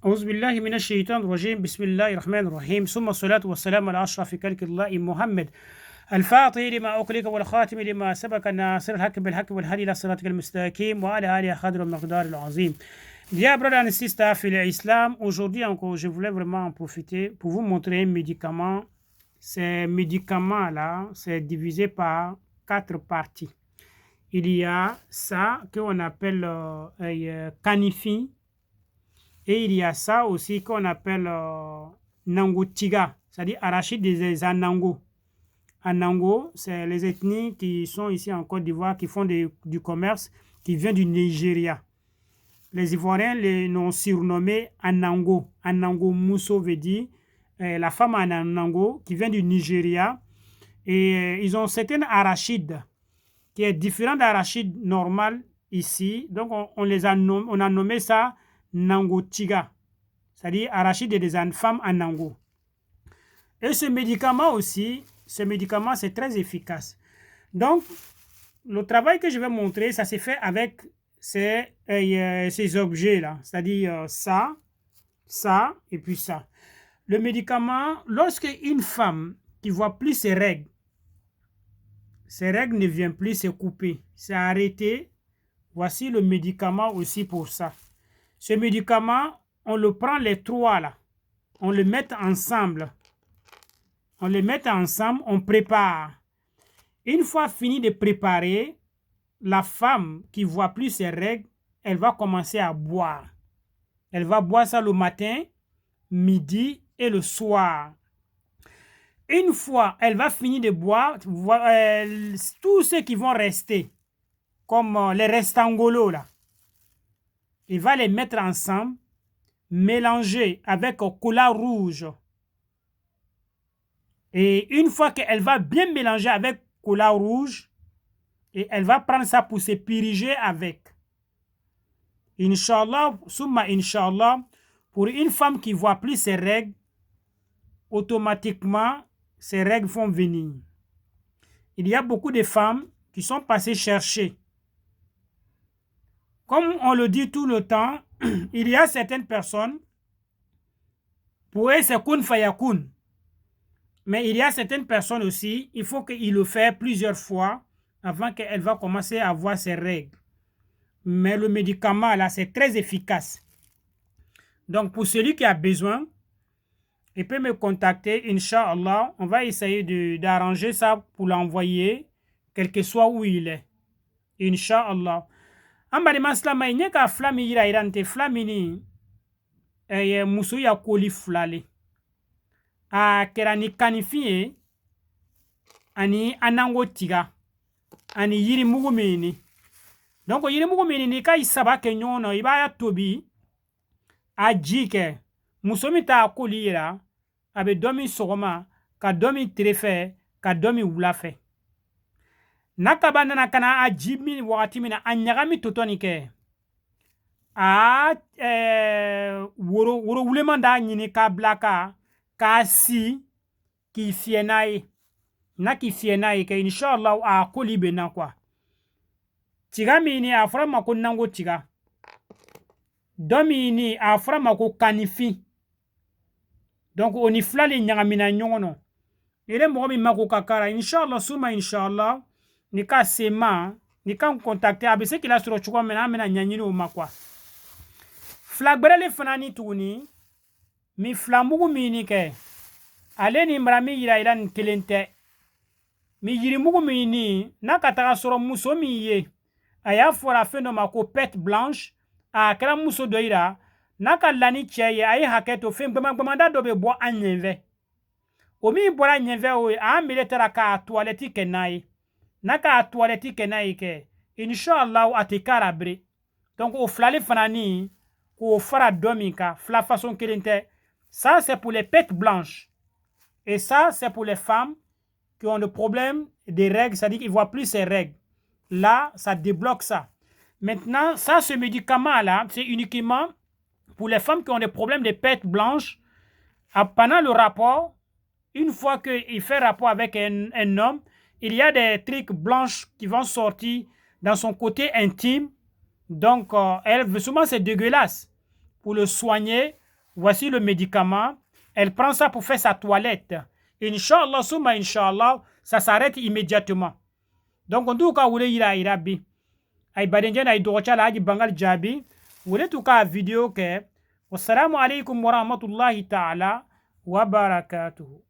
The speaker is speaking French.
أعوذ بالله من الشيطان الرجيم بسم الله الرحمن الرحيم ثم الصلاة والسلام على أشرف خلق الله محمد الفاتح لما أغلق والخاتم لما سبق الناصر الحق بالحق والهادي إلى صراطك المستقيم وعلى آله قدر المقدار العظيم. Dear brothers and sisters في l'islam, aujourd'hui encore, je voulais vraiment en profiter pour vous montrer un médicament. Ces médicaments-là, c'est divisé par 4 parties. Il y a ça qu'on appelle canifin. Et il y a ça aussi qu'on appelle nangotiga, c'est-à-dire arachide des Anango. Anango, c'est les ethnies qui sont ici en Côte d'Ivoire, qui font du commerce, qui vient du Nigeria. Les Ivoiriens l'ont surnommé Anango. Anango Mousso veut dire la femme Anango qui vient du Nigeria. Et ils ont certaines arachides qui est différent d'arachide normal ici. Donc on a nommé ça Nangotiga, c'est-à-dire arachide des femmes en Nango. Et ce médicament aussi, c'est très efficace. Donc, le travail que je vais montrer, ça s'est fait avec ces objets-là, c'est-à-dire ça, ça et puis ça. Le médicament, lorsque une femme qui voit plus ses règles ne viennent plus se couper, c'est arrêté, voici le médicament aussi pour ça. Ce médicament, on le prend les trois là, on le met ensemble. On prépare. Une fois fini de préparer, la femme qui voit plus ses règles, elle va commencer à boire. Elle va boire ça le matin, midi et le soir. Une fois elle va finir de boire, tous ceux qui vont rester, comme les restangolos là, il va les mettre ensemble, mélanger avec cola rouge. Et une fois qu'elle va bien mélanger avec cola rouge, et elle va prendre ça pour se puriger avec. Inch'Allah, summa Inch'Allah, pour une femme qui voit plus ses règles, automatiquement, ses règles vont venir. Il y a beaucoup de femmes qui sont passées chercher. Comme on le dit tout le temps, il y a certaines personnes, pour eux c'est kun fayakun. Mais il y a certaines personnes aussi, il faut qu'ils le fassent plusieurs fois avant qu'elle va commencer à avoir ses règles. Mais le médicament là, c'est très efficace. Donc pour celui qui a besoin, il peut me contacter, Inch'Allah. On va essayer d'arranger ça pour l'envoyer, quel que soit où il est. Inch'Allah. Ambari maslama inyeka flami ira irante flamini muso ya koli flale. A kerani kanifie ani anango tiga ani yiri mugumini. Donc yiri mugumini ni ka isaba ke nyono ibaya tobi a jike muso mi ta koli ira abe domi sogoma ka domi trefe ka domi wulafe. Nakaba nana kana a jibmi wakati mina anyagami totoni ke a woro wuleman da nyini ka blaka ka si ki fienaye na ki fienaye ke inshallah a koli bena kwa tiga mini a fara mako nango tiga domi ni a fara mako kanifi. Donc oni flali nyagamina nyongono ile mo mi mako kakara inshallah suma inshallah ni ka sema ni ka contacter abese kila suro chukwa mena mena nyanyini o makwa flagbele fanani tuni mi flamugu mini ke ale ni mrami yira ila nkelente mi yiri mugu mini na kataka soro muso mi ye aya fora feno mako pet blanche a kala muso doira na kalani cheye ayi haketo fem gbamanda dobe bo anyenve o mi bora nyenve o a miletera ka toilette kenayi naka toilette kenayi ke inshallah atikara bre. Donc au flale fanani ko fara domika fla façon kelente. Ça c'est pour les pètes blanches et ça c'est pour les femmes qui ont le problème des règles, c'est-à-dire qu'ils voient plus ces règles. Là ça débloque ça. Maintenant ça, ce médicament là, c'est uniquement pour les femmes qui ont des problèmes de pètes blanches. Pendant le rapport, une fois qu'il fait rapport avec un homme, il y a des trucs blanches qui vont sortir dans son côté intime. Donc, souvent c'est dégueulasse. Pour le soigner, Voici le médicament. Elle prend ça pour faire sa toilette. Inch'Allah, summa Inch'Allah, ça s'arrête immédiatement. Donc, en tout cas, vous voulez irabi. Ay badenjen ay dochala aji bangal jabi. Vous voulez tout cas vidéo que. Wassalamu alaikum wa rahmatullahi ta'ala wa barakatuhu.